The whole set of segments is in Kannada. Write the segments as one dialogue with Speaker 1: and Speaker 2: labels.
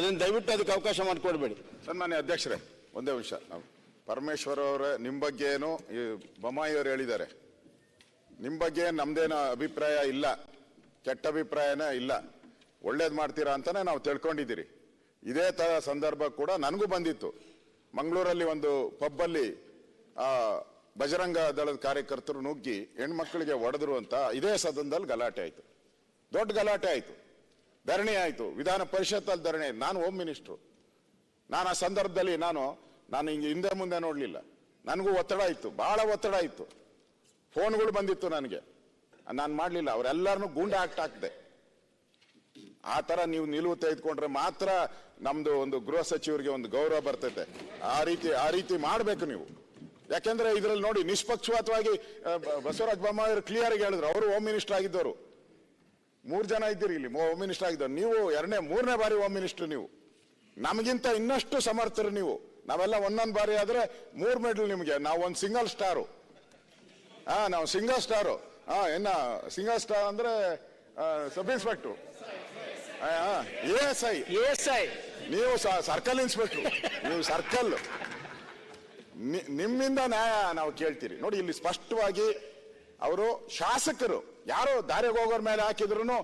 Speaker 1: ಅದನ್ನು ದಯವಿಟ್ಟು ಅದಕ್ಕೆ ಅವಕಾಶ ಮಾಡಿಕೊಡ್ಬೇಡಿ.
Speaker 2: ಸನ್ಮಾನ್ಯ ಅಧ್ಯಕ್ಷರೇ, ಒಂದೇ ವಿಷಯ. ನಾವು ಪರಮೇಶ್ವರ್ ಅವರ ನಿಮ್ಮ ಬಗ್ಗೆ ಏನು ಈ ಬೊಮ್ಮಾಯಿ ಅವರು ಹೇಳಿದ್ದಾರೆ, ನಿಮ್ಮ ಬಗ್ಗೆ ನಮ್ದೇನೋ ಅಭಿಪ್ರಾಯ ಇಲ್ಲ, ಕೆಟ್ಟ ಅಭಿಪ್ರಾಯನೇ ಇಲ್ಲ, ಒಳ್ಳೇದು ಮಾಡ್ತೀರಾ ಅಂತಾನೆ ನಾವು ತಿಳ್ಕೊಂಡಿದ್ದೀರಿ. ಇದೇ ತರ ಸಂದರ್ಭ ಕೂಡ ನನಗೂ ಬಂದಿತ್ತು. ಮಂಗಳೂರಲ್ಲಿ ಒಂದು ಪಬ್ಬಲ್ಲಿ ಬಜರಂಗ ದಳದ ಕಾರ್ಯಕರ್ತರು ನುಗ್ಗಿ ಹೆಣ್ಮಕ್ಳಿಗೆ ಹೊಡೆದ್ರು ಅಂತ ಇದೇ ಸದನದಲ್ಲಿ ಗಲಾಟೆ ಆಯ್ತು, ದೊಡ್ಡ ಗಲಾಟೆ ಆಯ್ತು, ಧರಣಿ ಆಯ್ತು, ವಿಧಾನ ಪರಿಷತ್ತಲ್ಲಿ ಧರಣಿ ಆಯ್ತು. ನಾನು ಹೋಮ್ ಮಿನಿಸ್ಟ್ರು, ನಾನು ಆ ಸಂದರ್ಭದಲ್ಲಿ ನಾನು ಹಿಂಗೆ ಹಿಂದೆ ಮುಂದೆ ನೋಡ್ಲಿಲ್ಲ. ನನಗೂ ಒತ್ತಡ ಇತ್ತು, ಬಹಳ ಒತ್ತಡ ಇತ್ತು, ಫೋನ್ಗಳು ಬಂದಿತ್ತು ನನಗೆ, ನಾನು ಮಾಡಲಿಲ್ಲ. ಅವರೆಲ್ಲರನ್ನೂ ಗೂಂಡ ಹಾಕ್ದೆ. ಆ ತರ ನೀವು ನಿಲುವು ತೆಗೆದುಕೊಂಡ್ರೆ ಮಾತ್ರ ನಮ್ದು ಒಂದು ಗೃಹ ಸಚಿವರಿಗೆ ಒಂದು ಗೌರವ ಬರ್ತೈತೆ. ಆ ರೀತಿ ಮಾಡಬೇಕು ನೀವು. ಯಾಕೆಂದ್ರೆ ಇದ್ರಲ್ಲಿ ನೋಡಿ, ನಿಷ್ಪಕ್ಷಪಾತವಾಗಿ ಬಸವರಾಜ ಬೊಮ್ಮಾಯಿ ಕ್ಲಿಯರ್ ಆಗಿ ಹೇಳಿದ್ರು. ಅವರು ಹೋಮ್ ಮಿನಿಸ್ಟರ್ ಆಗಿದ್ದವರು, 3 ಜನ ಇದ್ದೀರಿ ಇಲ್ಲಿ ಹೋಮ್ ಮಿನಿಸ್ಟರ್ ಆಗಿದ್ದವರು. ನೀವು 2ನೇ ಬಾರಿ ಹೋಮ್ ಮಿನಿಸ್ಟರ್. ನೀವು ನಮಗಿಂತ ಇನ್ನಷ್ಟು ಸಮರ್ಥರು. ನೀವು ನಾವೆಲ್ಲ 1 ಬಾರಿ ಆದ್ರೆ 3 ಮೆಡಲ್ ನಿಮಗೆ. ನಾವು ಒಂದು ಸಿಂಗಲ್ ಸ್ಟಾರು. ನಾವು ಸಿಂಗಲ್ ಸ್ಟಾರು. ಸಿಂಗಲ್ ಸ್ಟಾರ್ ಅಂದ್ರೆ ಸಬ್ ಇನ್ಸ್ಪೆಕ್ಟರ್, ASI, ನೀವು ಸರ್ಕಲ್ ಇನ್ಸ್ಪೆಕ್ಟರ್, ನೀವು ಸರ್ಕಲ್. ನಿಮ್ಮಿಂದ ನ್ಯಾಯ ನಾವು ಕೇಳ್ತೀರಿ. ನೋಡಿ, ಇಲ್ಲಿ ಸ್ಪಷ್ಟವಾಗಿ ಅವರು ಶಾಸಕರು ಯಾರೋ ದಾರಿಗೆ ಹೋಗೋರ್ ಮೇಲೆ ಹಾಕಿದ್ರು ಏನೋ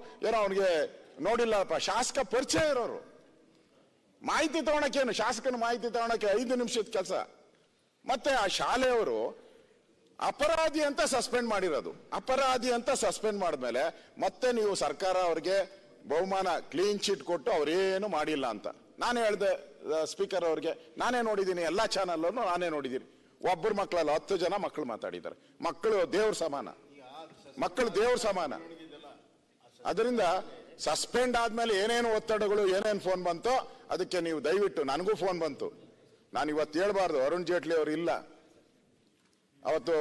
Speaker 2: ಅವ್ನಿಗೆ ನೋಡಿಲ್ಲಪ್ಪ, ಶಾಸಕ ಪರಿಚಯ ಇರೋರು. ಮಾಹಿತಿ ತಗೊಳಕೇನು, ಶಾಸಕನ ಮಾಹಿತಿ ತಗೊಳಕ್ಕೆ 5 ನಿಮಿಷದ ಕೆಲಸ. ಮತ್ತೆ ಆ ಶಾಲೆಯವರು ಅಪರಾಧಿ ಅಂತ ಸಸ್ಪೆಂಡ್ ಮಾಡಿರೋದು. ಅಪರಾಧಿ ಅಂತ ಸಸ್ಪೆಂಡ್ ಮಾಡಿದ್ಮೇಲೆ ಮತ್ತೆ ನೀವು ಸರ್ಕಾರ ಅವ್ರಿಗೆ ಬಹುಮಾನ ಕ್ಲೀನ್ ಚಿಟ್ ಕೊಟ್ಟು ಅವ್ರೇನು ಮಾಡಿಲ್ಲ ಅಂತ ನಾನು ಹೇಳಿದೆ ಸ್ಪೀಕರ್ ಅವ್ರಿಗೆ. ನಾನೇ ನೋಡಿದ್ದೀನಿ, ಎಲ್ಲಾ ಚಾನಲ್ಲೂ ನಾನೇ ನೋಡಿದ್ದೀನಿ. ಒಬ್ಬರು ಮಕ್ಕಳಲ್ಲ, 10 ಜನ ಮಕ್ಕಳು ಮಾತಾಡಿದ್ದಾರೆ. ಮಕ್ಕಳು ದೇವ್ರ ಸಮಾನ, ಮಕ್ಕಳು ದೇವ್ರ ಸಮಾನ. ಅದರಿಂದ ಸಸ್ಪೆಂಡ್ ಆದ್ಮೇಲೆ ಏನೇನು ಒತ್ತಡಗಳು, ಏನೇನು ಫೋನ್ ಬಂತೋ ಅದಕ್ಕೆ ನೀವು ದಯವಿಟ್ಟು, ನನಗೂ ಫೋನ್ ಬಂತು, ನಾನು ಇವತ್ತು ಹೇಳ್ಬಾರ್ದು, ಅರುಣ್ ಜೇಟ್ಲಿ ಅವರು ಇಲ್ಲ ಅವತ್ತು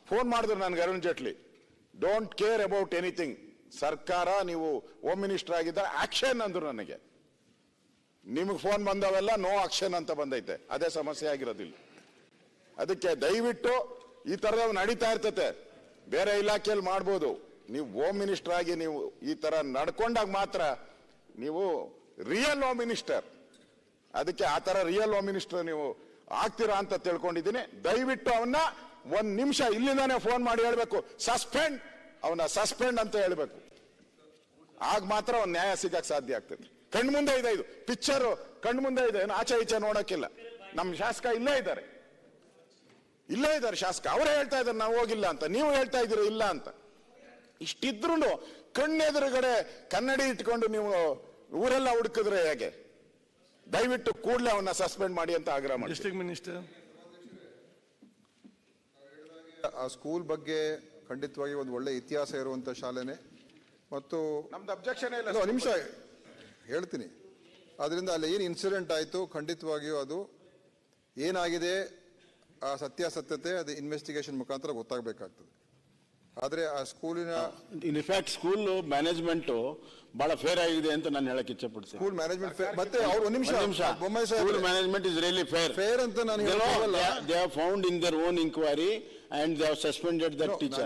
Speaker 2: ಫೋನ್ ಮಾಡಿದ್ರು ನನಗೆ. Arun Jaitley don't care about anything, ಸರ್ಕಾರ ನೀವು ಹೋಮ್ ಮಿನಿಸ್ಟರ್ ಆಗಿದ್ದ ಆಕ್ಷನ್ ಅಂದ್ರು ನನಗೆ. ನಿಮಗೆ ಫೋನ್ ಬಂದವೆಲ್ಲ ನೋ ಆಕ್ಷನ್ ಅಂತ ಬಂದೈತೆ. ಅದೇ ಸಮಸ್ಯೆ ಆಗಿರೋದಿಲ್ಲ. ಅದಕ್ಕೆ ದಯವಿಟ್ಟು ಈ ತರದವ್ ನಡೀತಾ ಇರ್ತತೆ, ಬೇರೆ ಇಲಾಖೆಯಲ್ಲಿ ಮಾಡ್ಬೋದು. ನೀವು ಹೋಮ್ ಮಿನಿಸ್ಟರ್ ಆಗಿ ನೀವು ಈ ತರ ನಡ್ಕೊಂಡಾಗ ಮಾತ್ರ ನೀವು ರಿಯಲ್ ಹೋಮ್ ಮಿನಿಸ್ಟರ್. ಅದಕ್ಕೆ ಆ ತರ ರಿಯಲ್ ಹೋಮ್ ಮಿನಿಸ್ಟರ್ ನೀವು ಆಗ್ತೀರಾ ಅಂತ ತಿಳ್ಕೊಂಡಿದ್ದೀನಿ. ದಯವಿಟ್ಟು ಅವನ್ನ 1 ನಿಮಿಷ ಇಲ್ಲಿಂದಾನೆ ಫೋನ್ ಮಾಡಿ ಹೇಳ್ಬೇಕು, ಅವನ ಸಸ್ಪೆಂಡ್ ಅಂತ ಹೇಳ್ಬೇಕು. ಆಗ ಮಾತ್ರ ಒಂದು ನ್ಯಾಯ ಸಿಗಕ್ಕೆ ಸಾಧ್ಯ ಆಗ್ತದೆ. ಕಣ್ಮುಂದೆ ಇದೆ, ಇದು ಪಿಕ್ಚರ್ ಕಣ್ಮುಂದೆ ಇದೆ, ಆಚೆ ಈಚೆ ನೋಡಕ್ಕಿಲ್ಲ. ನಮ್ಮ ಶಾಸಕ ಇಲ್ಲೇ ಇದ್ದಾರೆ ಶಾಸಕ. ಅವರೇ ಹೇಳ್ತಾ ಇದ್ದಾರೆ ನಾವು ಹೋಗಿಲ್ಲ ಅಂತ, ನೀವು ಹೇಳ್ತಾ ಇದ್ದೀರಿ ಇಲ್ಲ ಅಂತ. ಇಷ್ಟಿದ್ರು ಕಣ್ಣೆದುರುಗಡೆ ಕನ್ನಡಿ ಇಟ್ಕೊಂಡು ನೀವು ಊರೆಲ್ಲ ಹುಡುಕಿದ್ರೆ ಹೇಗೆ? ದಯವಿಟ್ಟು ಕೂಡಲೇ ಅವನ್ನ ಸಸ್ಪೆಂಡ್ ಮಾಡಿ ಅಂತ ಆಗ್ರಹ ಮಾಡಿ.
Speaker 3: ಡಿಸ್ಟ್ರಿಕ್ಟ್ ಮಿನಿಸ್ಟರ್,
Speaker 4: ಆ ಸ್ಕೂಲ್ ಬಗ್ಗೆ ಖಂಡಿತವಾಗಿ ಒಂದು ಒಳ್ಳೆ ಇತಿಹಾಸ ಇರುವಂತ ಶಾಲೆನೆ. ಮತ್ತು
Speaker 2: ನಮ್ದು ಅಬ್ಜೆಕ್ಷನ್ ಇಲ್ಲ,
Speaker 4: ನಿಮಿಷ ಹೇಳ್ತೀನಿ. ಅದರಿಂದ ಅಲ್ಲಿ ಏನು ಇನ್ಸಿಡೆಂಟ್ ಆಯಿತು, ಖಂಡಿತವಾಗಿಯೂ ಅದು ಏನಾಗಿದೆ ಆ ಸತ್ಯಾಸತ್ಯತೆ ಅದು ಇನ್ವೆಸ್ಟಿಗೇಷನ್ ಮುಖಾಂತರ ಗೊತ್ತಾಗಬೇಕಾಗ್ತದೆ. ಆದ್ರೆ ಆ ಸ್ಕೂಲಿನ
Speaker 1: ಇನ್ಫ್ಯಾಕ್ಟ್ ಸ್ಕೂಲ್ ಮ್ಯಾನೇಜ್ಮೆಂಟ್ ಬಹಳ ಫೇರ್ ಆಗಿದೆ ಅಂತ ನಾನು ಹೇಳಕ್ ಇಚ್ಛೆ ಪಡ್ತೀನಿ.
Speaker 4: ಸ್ಕೂಲ್ ಮ್ಯಾನೇಜ್ಮೆಂಟ್ ಮತ್ತೆ ಅವ್ರು ಒಂದು ನಿಮಿಷ Bommai Saheb,
Speaker 1: school management is really fair
Speaker 4: ಅಂತ ನಾನು ಹೇಳಲ್ಲ.
Speaker 1: They have found in their own inquiry and they have suspended that teacher.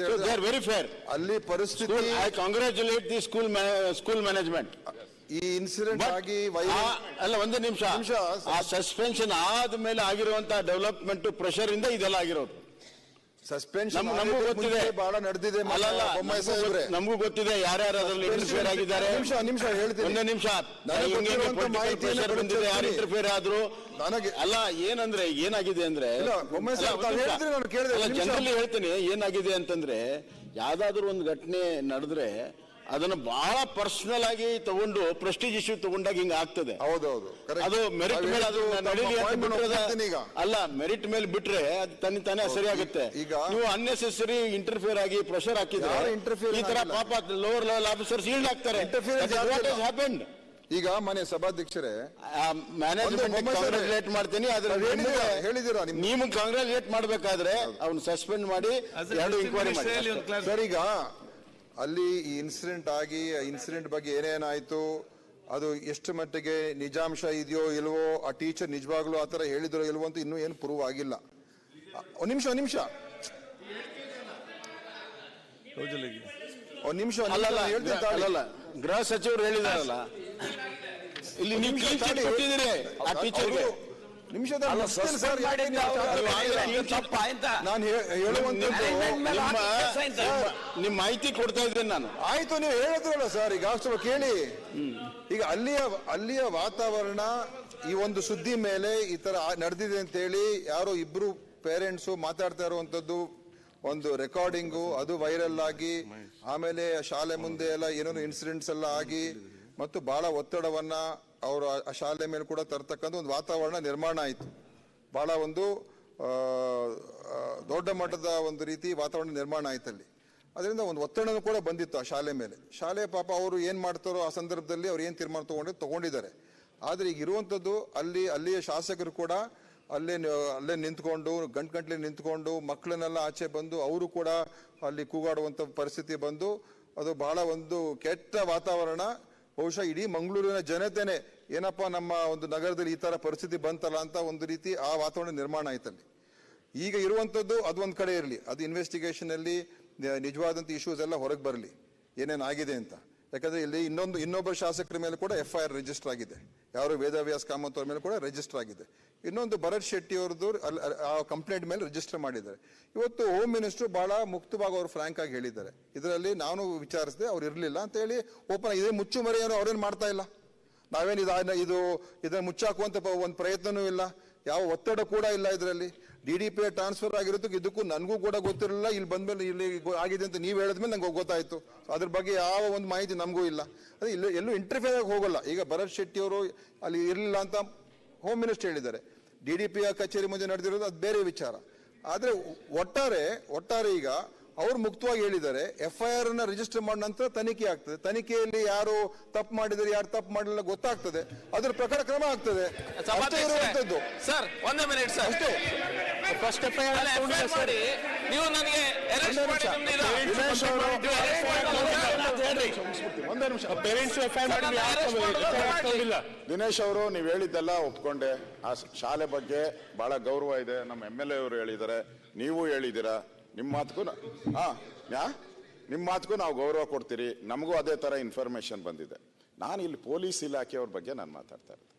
Speaker 1: So they are very fair.
Speaker 4: ಅಲ್ಲಿ ಪರಿಸ್ಥಿತಿ,
Speaker 1: I congratulate the school management.
Speaker 4: ಈ ಇನ್ಸಿಡೆಂಟ್ ಆಗಿ
Speaker 1: ಅಲ್ಲ, ಒಂದು ನಿಮಿಷ, ಆ ಸಸ್ಪೆನ್ಷನ್ ಆದ್ಮೇಲೆ ಆಗಿರುವಂತಹ ಡೆವಲಪ್ಮೆಂಟ್ ಪ್ರೆಷರ್ ಇಂದ ಇದೆಲ್ಲ ಆಗಿರೋದು.
Speaker 4: ಸಸ್ಪೆನ್ಷನ್
Speaker 1: ನಮಗೂ ಗೊತ್ತಿದೆ,
Speaker 4: ಬಹಳ ನಡೆದಿದೆ.
Speaker 1: ನಮಗೂ ಗೊತ್ತಿದೆ ಯಾರ್ಯಾರು ಅದರಲ್ಲಿ ಇಂಟರ್ಫಿಯರ್ ಆಗಿದ್ದಾರೆ.
Speaker 4: ನಿಮಿಷ ಹೇಳ್ತೀನಿ,
Speaker 1: ಒಂದು ನಿಮಿಷ. ಯಾರು ಇಂಟರ್ಫಿಯರ್ ಆದ್ರು ಅಲ್ಲ, ಏನಂದ್ರೆ ಏನಾಗಿದೆ ಅಂದ್ರೆ ಜನರಲಿ ಹೇಳ್ತೀನಿ, ಏನಾಗಿದೆ ಅಂತಂದ್ರೆ ಯಾವ್ದಾದ್ರು ಒಂದು ಘಟನೆ ನಡೆದ್ರೆ ಅದನ್ನ ಬಹಳ ಪರ್ಸನಲ್ ಆಗಿ ತಗೊಂಡು ಪ್ರೆಸ್ಟೀಜ್ ಇಶ್ಯೂ ತಗೊಂಡಾಗ ಹಿಂಗ ಆಗ್ತದೆ.
Speaker 4: ಹೌದೌದು,
Speaker 1: ಅದು ಮೆರಿಟ್ ಮೇಲೆ ಅದು ನಡೀಲಿ ಅಲ್ಲ, ಮೆರಿಟ್ ಮೇಲೆ ಬಿಟ್ರೆ ಅದು ತಾನೇ ಸರಿ ಆಗುತ್ತೆ. ನೀವು ಅನ್ನೆಸೆಸರಿ ಇಂಟರ್ಫಿಯರ್ ಆಗಿ ಪ್ರೆಷರ್ ಹಾಕಿದ್ರೆ ಈ ತರ ಪಾಪ ಲೋವರ್ ಲೆವೆಲ್ ಆಫೀಸರ್ಸ್ ಈಲ್ಡ್ ಆಗ್ತಾರೆ.
Speaker 4: ಈಗ ಮನೆ ಸಭಾಧ್ಯಕ್ಷರೇ,
Speaker 1: ಮ್ಯಾನೇಜ್ಮೆಂಟ್ ಕಾಂಗ್ರಾಚುಲೇಟ್ ಮಾಡ್ತೀನಿ.
Speaker 4: ಹೇಳಿದಿರ
Speaker 1: ನೀವು ಕಾಂಗ್ರಾಚುಲೇಟ್ ಮಾಡ್ಬೇಕಾದ್ರೆ ಅವ್ನು ಸಸ್ಪೆಂಡ್ ಮಾಡಿ ಇನ್ಕ್ವೈರಿ ಮಾಡಿ.
Speaker 4: ಸರ್, ಈಗ ಅಲ್ಲಿ ಈ ಇನ್ಸಿಡೆಂಟ್ ಆಗಿ ಇನ್ಸಿಡೆಂಟ್ ಬಗ್ಗೆ ಏನೇನಾಯ್ತು, ಅದು ಎಷ್ಟು ಮಟ್ಟಿಗೆ ನಿಜಾಂಶ ಇದೆಯೋ ಇಲ್ವೋ, ಆ ಟೀಚರ್ ನಿಜವಾಗ್ಲೂ ಆತರ ಹೇಳಿದ್ರೋ ಇಲ್ವೋ ಅಂತ ಇನ್ನೂ ಏನು ಪ್ರೂವ್ ಆಗಿಲ್ಲ. ಒಂದ್ ನಿಮಿಷ
Speaker 1: ಅಲ್ಲ, ಗೃಹ ಸಚಿವರು ಹೇಳಿದಾರಲ್ಲ, ಇಲ್ಲಿ ನೀವು ಕ್ಲೀನ್ ಚಿಟ್ ಕೊಟ್ಟಿದ್ದೀರಿ ಆ ಟೀಚರ್ಗೆ.
Speaker 4: ನಾನು
Speaker 1: ನಿಮ್ಮ ಮಾಹಿತಿ ಕೊಡ್ತಾ ಇದ್ದೇನೆ ನಾನು.
Speaker 4: ಆಯ್ತು, ನೀವು ಹೇಳಿದ್ರಲ್ಲ ಸರ್, ಈಗ ಸ್ವಲ್ಪ ಕೇಳಿ. ಈಗ ಅಲ್ಲಿಯ ವಾತಾವರಣ ಈ ಒಂದು ಸುದ್ದಿ ಮೇಲೆ ಈ ತರ ನಡೆದಿದೆ ಅಂತ ಹೇಳಿ ಯಾರೋ ಇಬ್ರು ಪೇರೆಂಟ್ಸು ಮಾತಾಡ್ತಾ ಇರುವಂತದ್ದು, ಒಂದು ರೆಕಾರ್ಡಿಂಗು ಅದು ವೈರಲ್ ಆಗಿ, ಆಮೇಲೆ ಶಾಲೆ ಮುಂದೆ ಎಲ್ಲ ಏನೇನೋ ಇನ್ಸಿಡೆಂಟ್ಸ್ ಎಲ್ಲ ಆಗಿ, ಮತ್ತು ಬಹಳ ಒತ್ತಡವನ್ನ ಅವರು ಆ ಶಾಲೆ ಮೇಲೆ ಕೂಡ ತರ್ತಕ್ಕಂಥ ಒಂದು ವಾತಾವರಣ ನಿರ್ಮಾಣ ಆಯಿತು. ಬಹಳ ಒಂದು ದೊಡ್ಡ ಮಟ್ಟದ ಒಂದು ರೀತಿ ವಾತಾವರಣ ನಿರ್ಮಾಣ ಆಯ್ತಲ್ಲಿ. ಅದರಿಂದ ಒಂದು ಒತ್ತಡನೂ ಕೂಡ ಬಂದಿತ್ತು ಆ ಶಾಲೆ ಮೇಲೆ. ಶಾಲೆ ಪಾಪ ಅವರು ಏನ್ ಮಾಡ್ತಾರೋ ಆ ಸಂದರ್ಭದಲ್ಲಿ ಅವ್ರು ಏನ್ ತೀರ್ಮಾನ ತಗೊಂಡಿದ್ದಾರೆ. ಆದ್ರೆ ಈಗ ಇರುವಂತದ್ದು ಅಲ್ಲಿಯ ಶಾಸಕರು ಕೂಡ ಅಲ್ಲೇ ನಿಂತ್ಕೊಂಡು ಗಂಟ್ಲೆ ನಿಂತ್ಕೊಂಡು ಮಕ್ಕಳನ್ನೆಲ್ಲ ಆಚೆ ಬಂದು ಅವರು ಕೂಡ ಅಲ್ಲಿ ಕೂಗಾಡುವಂತ ಪರಿಸ್ಥಿತಿ ಬಂದು, ಅದು ಬಹಳ ಒಂದು ಕೆಟ್ಟ ವಾತಾವರಣ. ಬಹುಶಃ ಇಡೀ ಮಂಗಳೂರಿನ ಜನತೆನೆ ಏನಪ್ಪಾ ನಮ್ಮ ಒಂದು ನಗರದಲ್ಲಿ ಈ ತರ ಪರಿಸ್ಥಿತಿ ಬಂತಲ್ಲ ಅಂತ ಒಂದು ರೀತಿ ಆ ವಾತಾವರಣ ನಿರ್ಮಾಣ ಆಯ್ತಲ್ಲಿ. ಈಗ ಇರುವಂತದ್ದು ಅದು ಒಂದ್ ಕಡೆ ಇರಲಿ, ಅದು ಇನ್ವೆಸ್ಟಿಗೇಷನ್ ಅಲ್ಲಿ ನಿಜವಾದಂತ ಇಶ್ಯೂಸ್ ಎಲ್ಲ ಹೊರಗೆ ಬರಲಿ ಏನೇನಾಗಿದೆ ಅಂತ. ಯಾಕಂದ್ರೆ ಇಲ್ಲಿ ಇನ್ನೊಬ್ಬ ಶಾಸಕರ ಮೇಲೆ ಕೂಡ FIR ರಿಜಿಸ್ಟರ್ ಆಗಿದೆ, ಯಾರು ವೇದವ್ಯಾಸ್ ಕಾಮತ್ ಅವ್ರ ಮೇಲೆ ಕೂಡ ರಿಜಿಸ್ಟರ್ ಆಗಿದೆ. ಇನ್ನೊಂದು ಭರತ್ ಶೆಟ್ಟಿ ಅವ್ರದ್ದು ಆ ಕಂಪ್ಲೇಂಟ್ ಮೇಲೆ ರಿಜಿಸ್ಟರ್ ಮಾಡಿದ್ದಾರೆ. ಇವತ್ತು ಹೋಮ್ ಮಿನಿಸ್ಟರ್ ಬಹಳ ಮುಕ್ತವಾಗಿ ಅವರು ಫ್ರಾಂಕ್ ಆಗಿ ಹೇಳಿದ್ದಾರೆ, ಇದರಲ್ಲಿ ನಾನು ವಿಚಾರಿಸಿದೆ ಅವ್ರು ಇರ್ಲಿಲ್ಲ ಅಂತ ಹೇಳಿ ಓಪನ್. ಇದೇ ಮುಚ್ಚುಮರೆ ಏನೋ ಅವ್ರೇನ್ ಮಾಡ್ತಾ ಇಲ್ಲ, ನಾವೇನು ಇದನ್ನ ಮುಚ್ಚಾಕುವಂತ ಒಂದು ಪ್ರಯತ್ನನೂ ಇಲ್ಲ, ಯಾವ ಒತ್ತಡ ಕೂಡ ಇಲ್ಲ ಇದರಲ್ಲಿ. DDP ಟ್ರಾನ್ಸ್ಫರ್ ಆಗಿರೋದಕ್ಕೆ ಇದಕ್ಕೂ ನನಗೂ ಕೂಡ ಗೊತ್ತಿರಲಿಲ್ಲ, ಇಲ್ಲಿ ಬಂದ್ಮೇಲೆ ಇಲ್ಲಿ ಆಗಿದೆ ಅಂತ ನೀವು ಹೇಳಿದ್ಮೇಲೆ ನಂಗೆ ಗೊತ್ತಾಯ್ತು. ಅದ್ರ ಬಗ್ಗೆ ಯಾವ ಒಂದು ಮಾಹಿತಿ ನಮಗೂ ಇಲ್ಲ. ಅದೇ ಎಲ್ಲೂ ಇಂಟರ್ಫಿಯರ್ ಆಗಿ ಹೋಗಲ್ಲ. ಈಗ ಭರತ್ ಶೆಟ್ಟಿ ಅವರು ಅಲ್ಲಿ ಇರಲಿಲ್ಲ ಅಂತ ಹೋಮ್ ಮಿನಿಸ್ಟರ್ ಹೇಳಿದ್ದಾರೆ, DDP ಕಚೇರಿ ಮುಂದೆ ನಡೆದಿರೋದು ಅದು ಬೇರೆ ವಿಚಾರ. ಆದ್ರೆ ಒಟ್ಟಾರೆ ಈಗ ಅವ್ರು ಮುಕ್ತವಾಗಿ ಹೇಳಿದ್ದಾರೆ, FIR ಅನ್ನ ರಿಜಿಸ್ಟರ್ ಮಾಡಿದ ನಂತರ ತನಿಖೆ ಆಗ್ತದೆ. ತನಿಖೆಯಲ್ಲಿ ಯಾರು ತಪ್ಪು ಮಾಡಿದರೆ ಯಾರು ತಪ್ಪು ಮಾಡಲಿಲ್ಲ ಗೊತ್ತಾಗ್ತದೆ, ಅದ್ರ ಪ್ರಕಾರ ಕ್ರಮ ಆಗ್ತದೆ.
Speaker 3: ಸರ್ ಒಂದೇ ಮಿನಿಟ್ ಸರ್, ಅಷ್ಟೇ. ಫಸ್ಟ್ FIR ಮಾಡಿ ನೀವು ನನಗೆ
Speaker 2: ದಿನೇಶ್ ಅವರು ನೀವು ಹೇಳಿದ್ದೆಲ್ಲ ಒಪ್ಕೊಂಡೆ. ಆ ಶಾಲೆ ಬಗ್ಗೆ ಬಹಳ ಗೌರವ ಇದೆ, ನಮ್ಮ MLA ಅವರು ಹೇಳಿದ್ದಾರೆ, ನೀವು ಹೇಳಿದ್ದೀರಾ. ನಿಮ್ಮ ಮಾತುಗೂ ನಾವು ಗೌರವ ಕೊಡ್ತೀರಿ. ನಮಗೂ ಅದೇ ತರ ಇನ್ಫಾರ್ಮೇಶನ್ ಬಂದಿದೆ. ನಾನು ಇಲ್ಲಿ ಪೊಲೀಸ್ ಇಲಾಖೆಯವ್ರ ಬಗ್ಗೆ ನಾನು ಮಾತಾಡ್ತಾ ಇರೋದು.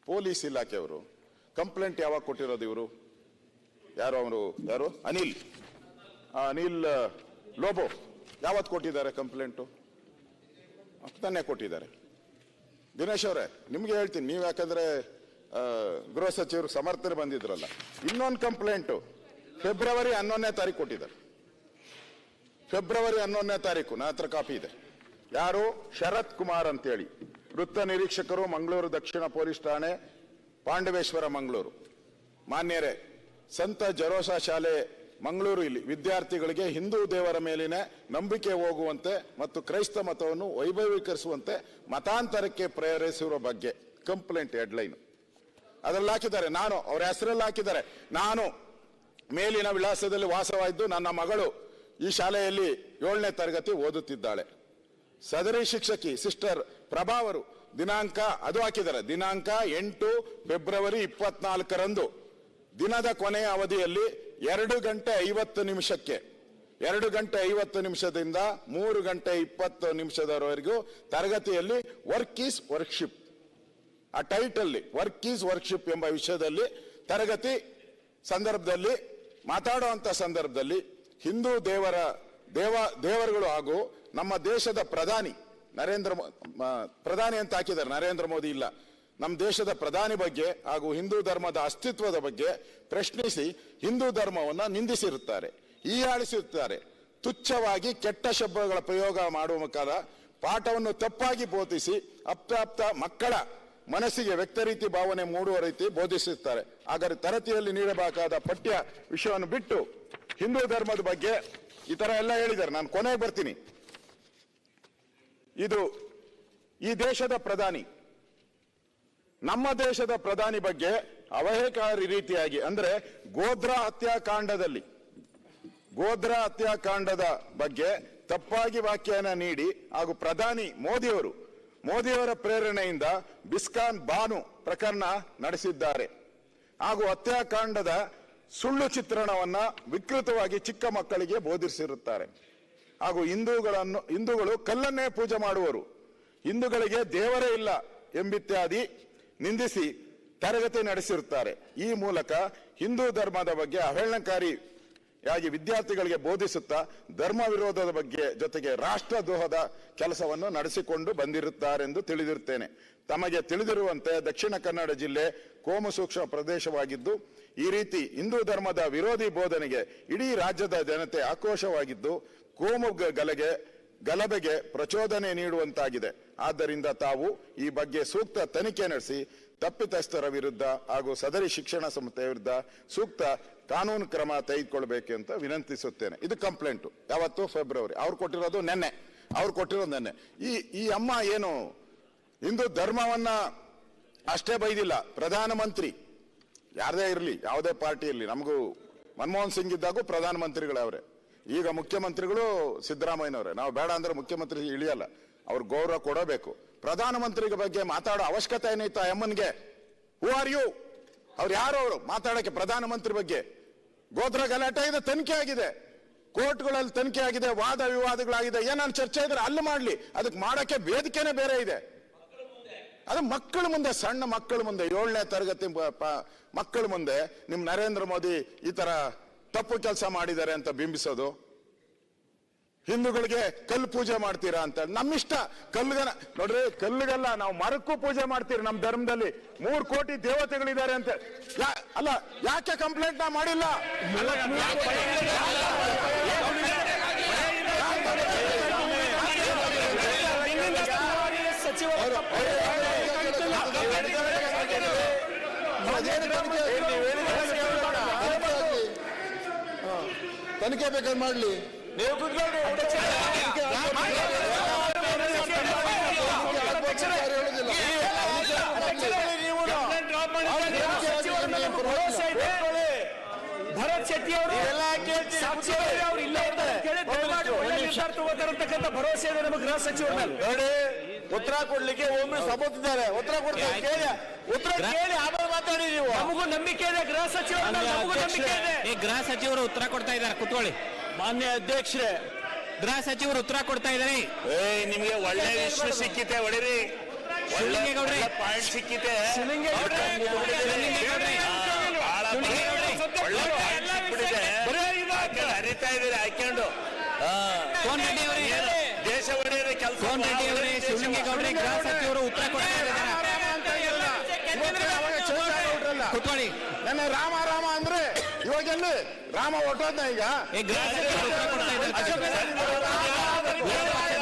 Speaker 2: ಪೊಲೀಸ್ ಇಲಾಖೆಯವರು ಕಂಪ್ಲೇಂಟ್ ಯಾವಾಗ ಕೊಟ್ಟಿರೋದು? ಇವರು ಯಾರು ಅನಿಲ್ ಲೋಬೋ ಯಾವತ್ತು ಕೊಟ್ಟಿದ್ದಾರೆ ಕಂಪ್ಲೇಂಟು? ತಾನೇ ಕೊಟ್ಟಿದ್ದಾರೆ. ದಿನೇಶ್ ಅವರೇ ನಿಮ್ಗೆ ಹೇಳ್ತೀನಿ, ನೀವು ಯಾಕಂದ್ರೆ ಗೃಹ ಸಚಿವರು ಸಮರ್ಥನೆ ಬಂದಿದ್ರಲ್ಲ, ಇನ್ನೊಂದು ಕಂಪ್ಲೇಂಟು ಫೆಬ್ರವರಿ 11ನೇ ತಾರೀಕು ಕೊಟ್ಟಿದ್ದಾರೆ. ಫೆಬ್ರವರಿ 11ನೇ ತಾರೀಕು ನನ್ನ ಹತ್ರ ಕಾಪಿ ಇದೆ. ಯಾರು? ಶರತ್ ಕುಮಾರ್ ಅಂತೇಳಿ, ವೃತ್ತ ನಿರೀಕ್ಷಕರು, ಮಂಗಳೂರು ದಕ್ಷಿಣ ಪೊಲೀಸ್ ಠಾಣೆ, ಪಾಂಡವೇಶ್ವರ, ಮಂಗಳೂರು. ಮಾನ್ಯರೇ, ಸಂತ ಜರೋಸಾ ಶಾಲೆ ಮಂಗಳೂರು ಇಲ್ಲಿ ವಿದ್ಯಾರ್ಥಿಗಳಿಗೆ ಹಿಂದೂ ದೇವರ ಮೇಲಿನ ನಂಬಿಕೆ ಹೋಗುವಂತೆ ಮತ್ತು ಕ್ರೈಸ್ತ ಮತವನ್ನು ವೈಭವೀಕರಿಸುವಂತೆ ಮತಾಂತರಕ್ಕೆ ಪ್ರೇರೇಪಿಸುವ ಬಗ್ಗೆ ಕಂಪ್ಲೇಂಟ್ ಹೆಡ್ಲೈನ್ ಅದರಲ್ಲಿ ಹಾಕಿದ್ದಾರೆ. ಅವರ ಹೆಸರಲ್ಲಿ ಹಾಕಿದ್ದಾರೆ, ನಾನು ಮೇಲಿನ ವಿಳಾಸದಲ್ಲಿ ವಾಸವಾಗಿದ್ದು ನನ್ನ ಮಗಳು ಈ ಶಾಲೆಯಲ್ಲಿ 7ನೇ ತರಗತಿ ಓದುತ್ತಿದ್ದಾಳೆ. ಸದರಿ ಶಿಕ್ಷಕಿ ಸಿಸ್ಟರ್ ಪ್ರಭಾವರು ದಿನಾಂಕ ಅದು ಹಾಕಿದ್ದಾರೆ, ದಿನಾಂಕ 8 ಫೆಬ್ರವರಿ 24ರಂದು ದಿನದ ಕೊನೆಯ ಅವಧಿಯಲ್ಲಿ 2 ಗಂಟೆ 50 ನಿಮಿಷಕ್ಕೆ 2 ಗಂಟೆ 50 ನಿಮಿಷದಿಂದ 3 ಗಂಟೆ 20 ನಿಮಿಷದವರೆಗೂ ತರಗತಿಯಲ್ಲಿ ವರ್ಕ್ ಈಸ್ ವರ್ಕ್ಶಿಪ್, ಆ ಟೈಟಲ್ಲಿ ವರ್ಕ್ ಈಸ್ ವರ್ಕ್ಶಿಪ್ ಎಂಬ ವಿಷಯದಲ್ಲಿ ತರಗತಿ ಸಂದರ್ಭದಲ್ಲಿ ಮಾತಾಡುವಂತ ಸಂದರ್ಭದಲ್ಲಿ ಹಿಂದೂ ದೇವರುಗಳು ಹಾಗೂ ನಮ್ಮ ದೇಶದ ಪ್ರಧಾನಿ ಪ್ರಧಾನಿ ಅಂತ ಹಾಕಿದ್ದಾರೆ, ನರೇಂದ್ರ ಮೋದಿ ಇಲ್ಲ, ನಮ್ಮ ದೇಶದ ಪ್ರಧಾನಿ ಬಗ್ಗೆ ಹಾಗೂ ಹಿಂದೂ ಧರ್ಮದ ಅಸ್ತಿತ್ವದ ಬಗ್ಗೆ ಪ್ರಶ್ನಿಸಿ ಹಿಂದೂ ಧರ್ಮವನ್ನ ನಿಂದಿಸಿರುತ್ತಾರೆ, ಹೀಯಾಳಿಸಿರುತ್ತಾರೆ. ತುಚ್ಛವಾಗಿ ಕೆಟ್ಟ ಶಬ್ದಗಳ ಪ್ರಯೋಗ ಮಾಡುವ ಮುಖಾಂತರ ಪಾಠವನ್ನು ತಪ್ಪಾಗಿ ಬೋಧಿಸಿ ಅಪ್ರಾಪ್ತ ಮಕ್ಕಳ ಮನಸ್ಸಿಗೆ ವ್ಯಕ್ತ ರೀತಿ ಭಾವನೆ ಮೂಡುವ ರೀತಿ ಬೋಧಿಸುತ್ತಾರೆ. ಹಾಗಾದ್ರೆ ತರಗತಿಯಲ್ಲಿ ನೀಡಬೇಕಾದ ಪಠ್ಯ ವಿಷಯವನ್ನು ಬಿಟ್ಟು ಹಿಂದೂ ಧರ್ಮದ ಬಗ್ಗೆ ಈ ತರ ಎಲ್ಲ ಹೇಳಿದ್ದಾರೆ. ನಾನು ಕೊನೆಗೆ ಬರ್ತೀನಿ. ಇದು ಈ ದೇಶದ ಪ್ರಧಾನಿ, ನಮ್ಮ ದೇಶದ ಪ್ರಧಾನಿ ಬಗ್ಗೆ ಅವಹೇಳನಕಾರಿ ರೀತಿಯಾಗಿ ಅಂದ್ರೆ ಗೋಧ್ರಾ ಹತ್ಯಾಕಾಂಡದ ಬಗ್ಗೆ ತಪ್ಪಾಗಿ ವ್ಯಾಖ್ಯಾನ ನೀಡಿ ಹಾಗೂ ಪ್ರಧಾನಿ ಮೋದಿಯವರ ಪ್ರೇರಣೆಯಿಂದ ಬಿಸ್ಕಾನ್ ಬಾನು ಪ್ರಕರಣ ನಡೆಸಿದ್ದಾರೆ ಹಾಗೂ ಹತ್ಯಾಕಾಂಡದ ಸುಳ್ಳು ಚಿತ್ರಣವನ್ನ ವಿಕೃತವಾಗಿ ಚಿಕ್ಕ ಮಕ್ಕಳಿಗೆ ಬೋಧಿಸಿರುತ್ತಾರೆ ಹಾಗೂ ಹಿಂದೂಗಳು ಕಲ್ಲನ್ನೇ ಪೂಜೆ ಮಾಡುವರು, ಹಿಂದೂಗಳಿಗೆ ದೇವರೇ ಇಲ್ಲ ಎಂಬಿತ್ಯಾದಿ ನಿಂದಿಸಿ ತರಗತಿ ನಡೆಸಿರುತ್ತಾರೆ. ಈ ಮೂಲಕ ಹಿಂದೂ ಧರ್ಮದ ಬಗ್ಗೆ ಅವಹೇಳನಕಾರಿಯಾಗಿ ವಿದ್ಯಾರ್ಥಿಗಳಿಗೆ ಬೋಧಿಸುತ್ತಾ ಧರ್ಮ ವಿರೋಧದ ಬಗ್ಗೆ ಜೊತೆಗೆ ರಾಷ್ಟ್ರದ್ರೋಹದ ಕೆಲಸವನ್ನು ನಡೆಸಿಕೊಂಡು ಬಂದಿರುತ್ತಾರೆಂದು ತಿಳಿದಿರುತ್ತೇನೆ. ತಮಗೆ ತಿಳಿದಿರುವಂತೆ ದಕ್ಷಿಣ ಕನ್ನಡ ಜಿಲ್ಲೆ ಕೋಮು ಸೂಕ್ಷ್ಮ ಪ್ರದೇಶವಾಗಿದ್ದು ಈ ರೀತಿ ಹಿಂದೂ ಧರ್ಮದ ವಿರೋಧಿ ಬೋಧನೆಗೆ ಇಡೀ ರಾಜ್ಯದ ಜನತೆ ಆಕ್ರೋಶವಾಗಿದ್ದು ಕೋಮು ಗಲಭೆಗೆ ಪ್ರಚೋದನೆ ನೀಡುವಂತಾಗಿದೆ. ಆದ್ದರಿಂದ ತಾವು ಈ ಬಗ್ಗೆ ಸೂಕ್ತ ತನಿಖೆ ನಡೆಸಿ ತಪ್ಪಿತಸ್ಥರ ವಿರುದ್ಧ ಹಾಗೂ ಸದರಿ ಶಿಕ್ಷಣ ಸಂಸ್ಥೆಯ ವಿರುದ್ಧ ಸೂಕ್ತ ಕಾನೂನು ಕ್ರಮ ತೆಗೆದುಕೊಳ್ಬೇಕು ಅಂತ ವಿನಂತಿಸುತ್ತೇನೆ. ಇದು ಕಂಪ್ಲೇಂಟು. ಯಾವತ್ತು? ಫೆಬ್ರವರಿ. ಅವ್ರು ಕೊಟ್ಟಿರೋದು ನೆನ್ನೆ. ಈ ಅಮ್ಮ ಏನು ಹಿಂದೂ ಧರ್ಮವನ್ನ ಅಷ್ಟೇ ಬೈದಿಲ್ಲ, ಪ್ರಧಾನಮಂತ್ರಿ ಯಾರದೇ ಇರಲಿ, ಯಾವುದೇ ಪಾರ್ಟಿ ಇರಲಿ, ನಮಗೂ ಮನಮೋಹನ್ ಸಿಂಗ್ ಇದ್ದಾಗೂ ಪ್ರಧಾನಮಂತ್ರಿಗಳವ್ರೆ, ಈಗ ಮುಖ್ಯಮಂತ್ರಿಗಳು ಸಿದ್ದರಾಮಯ್ಯನವರೇ. ನಾವು ಬೇಡ ಅಂದ್ರೆ ಮುಖ್ಯಮಂತ್ರಿ ಇಳಿಯಲ್ಲ, ಅವ್ರು ಗೌರವ ಕೊಡಬೇಕು. ಪ್ರಧಾನಮಂತ್ರಿಗಳ ಬಗ್ಗೆ ಮಾತಾಡೋ ಅವಶ್ಯಕತೆ ಏನೈತಾ ಅಮ್ಮನ್ಗೆ? Who are you? ಅವ್ರು ಯಾರು ಅವರು ಮಾತಾಡಕ್ಕೆ ಪ್ರಧಾನಮಂತ್ರಿ ಬಗ್ಗೆ? ಗೋತ್ರ ಗಲಾಟೆ ಇದೆ, ತನಿಖೆ ಆಗಿದೆ, ಕೋರ್ಟ್ಗಳಲ್ಲಿ ತನಿಖೆ ಆಗಿದೆ, ವಾದ ವಿವಾದಗಳಾಗಿದೆ. ಏನಾದ್ರು ಚರ್ಚೆ ಇದ್ರೆ ಅಲ್ಲಿ ಮಾಡ್ಲಿ, ಅದಕ್ಕೆ ಮಾಡಕ್ಕೆ ವೇದಿಕೆನೇ ಬೇರೆ ಇದೆ. ಅದು ಮಕ್ಕಳ ಮುಂದೆ, ಸಣ್ಣ ಮಕ್ಕಳ ಮುಂದೆ, 7ನೇ ತರಗತಿ ಮಕ್ಕಳ ಮುಂದೆ ನಿಮ್ ನರೇಂದ್ರ ಮೋದಿ ಈ ತರ ತಪ್ಪು ಕೆಲಸ ಮಾಡಿದ್ದಾರೆ ಅಂತ ಬಿಂಬಿಸೋದು, ಹಿಂದೂಗಳಿಗೆ ಕಲ್ಲು ಪೂಜೆ ಮಾಡ್ತೀರಾ ಅಂತ. ನಮ್ಮಿಷ್ಟ. ನೋಡ್ರಿ, ಕಲ್ಲಿಗಲ್ಲ, ನಾವು ಮರಕ್ಕೂ ಪೂಜೆ ಮಾಡ್ತೀರಿ. ನಮ್ಮ ಧರ್ಮದಲ್ಲಿ 3 ಕೋಟಿ ದೇವತೆಗಳಿದ್ದಾರೆ ಅಂತ. ಅಲ್ಲ, ಯಾಕೆ ಕಂಪ್ಲೇಂಟ್ ನಾ ಮಾಡಿಲ್ಲ?
Speaker 4: ತನಿಖೆ ಬೇಕಾದ್ರೆ ಮಾಡ್ಲಿ.
Speaker 5: ಭರತ್ ಶೆಟ್ಟಿ ಅವರು ಇಲ್ಲ ತಗೋತಾರಂತಕ್ಕಂಥ ಭರವಸೆ ಇದೆ ನಮ್ಮ ಗೃಹ ಸಚಿವರ ಮೇಲೆ.
Speaker 1: ನೋಡಿ, ಉತ್ತರ ಕೊಡ್ಲಿಕ್ಕೆ ಒಮ್ಮೆ ಸಬೋತಿದ್ದಾರೆ. ಉತ್ತರ ಕೊಡ್ತಾರೆ, ಕೇಳಿ, ಉತ್ತರ ಕೇಳಿ ಆಮೇಲೆ ಮಾತಾಡಿ. ನೀವು
Speaker 5: ನಮಗೂ ನಂಬಿಕೆ ಇದೆ, ಗೃಹ ಸಚಿವರ ಮೇಲೆ ನಮಗೂ ನಂಬಿಕೆ ಇದೆ.
Speaker 3: ಈ ಗೃಹ ಸಚಿವರು ಉತ್ತರ ಕೊಡ್ತಾ ಇದ್ದಾರೆ, ಕುತ್ಕೊಳ್ಳಿ.
Speaker 1: ಮಾನ್ಯ ಅಧ್ಯಕ್ಷರೇ,
Speaker 3: ಗೃಹ ಸಚಿವರು ಉತ್ತರ ಕೊಡ್ತಾ ಇದ್ದಾರೆ.
Speaker 6: ನಿಮ್ಗೆ ಒಳ್ಳೆ ವಿಶ್ವ ಸಿಕ್ಕಿತೆ, ಹೊಡಿರಿ.
Speaker 3: ಶಿವಲಿಂಗೇಗೌಡ್ರೆ
Speaker 6: ಪಾಯಿಂಟ್ ಸಿಕ್ಕಿತೆ. ಹರಿತಾ ಇದೀರಿ ಹಾಕೊಂಡು.
Speaker 3: ಕೋನ್ ರೆಡ್ಡಿ ಅವರೇ,
Speaker 6: ದೇಶ ಒಡೆಯದ ಕೆಲಸ.
Speaker 3: ಕೋನ್ ರೆಡ್ಡಿ ಅವರೇ, ಶಿವಲಿಂಗೇಗೌಡ್ರೆ ಗೃಹ ಸಚಿವರು ಉತ್ತರ ಕೊಡ್ತಾ ಇದ್ದಾರೆ. ಕುತ್ಕೊಳ್ಳಿ.
Speaker 2: ನನ್ನ ರಾಮ ಅಂದ್ರೆ ಇವಾಗೆಲ್ಲಿ ರಾಮ ಹೊಟ್ಟೋದ್ನ ಈಗ.
Speaker 3: ಗೃಹ ಸಚಿವರು ಉತ್ತರ ಕೊಡ್ತಾ ಇದ್ದಾರೆ.